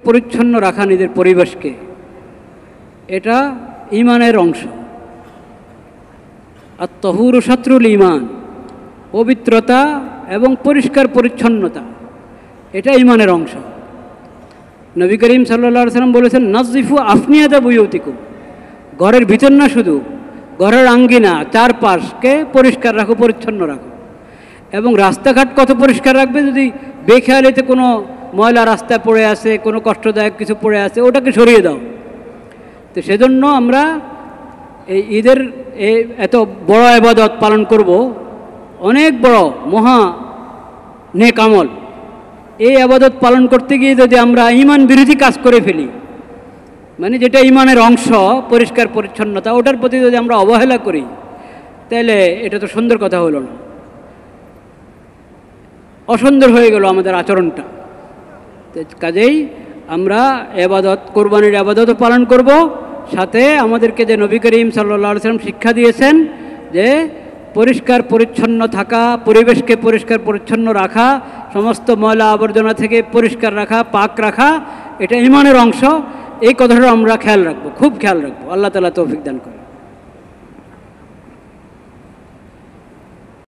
পরিচ্ছন্ন রাখা নিজের পরিবেশকে, এটা ঈমানের অংশ। আর তহুর শাত্রুল ঈমান, পবিত্রতা এবং পরিষ্কার পরিচ্ছন্নতা, এটা ঈমানের অংশ। নবী করিম সাল্লাল্লাহু আলাইহি ওয়াসাল্লাম বলেছেন, নাযিফু আফনিয়াতা বুয়ুতিকুম, ঘরের ভিতর না, শুধু ঘরের আঙ্গিনা চারপাশকে পরিষ্কার রাখো, পরিচ্ছন্ন রাখো। এবং রাস্তাঘাট কত পরিষ্কার রাখবে? যদি বেখেয়ালিতে কোনো ময়লা রাস্তায় পড়ে আছে, কোনো কষ্টদায়ক কিছু পড়ে আছে, ওটাকে সরিয়ে দাও। তো সেজন্য আমরা এই ঈদের এত বড় ইবাদত পালন করব, অনেক বড় মহা নেক আমল। এই ইবাদত পালন করতে গিয়ে যদি আমরা ঈমান বিরোধী কাজ করে ফেলি, মানে যেটা ঈমানের অংশ, পরিষ্কার পরিচ্ছন্নতা, ওটার প্রতি যদি আমরা অবহেলা করি, তাহলে এটা তো সুন্দর কথা হলো না, অসুন্দর হয়ে গেল আমাদের আচরণটা। কাজেই আমরা ইবাদত, কোরবানির ইবাদতও পালন করব, সাথে আমাদেরকে যে নবী করিম সাল্লাল্লাহু আলাইহি ওয়াসাল্লাম শিক্ষা দিয়েছেন যে পরিষ্কার পরিচ্ছন্ন থাকা, পরিবেশকে পরিষ্কার পরিচ্ছন্ন রাখা, সমস্ত ময়লা আবর্জনা থেকে পরিষ্কার রাখা, পাক রাখা, এটা ঈমানের অংশ। এই কথাটা আমরা খেয়াল রাখবো, খুব খেয়াল রাখবো। আল্লাহ তাআলা তৌফিক দান করেন।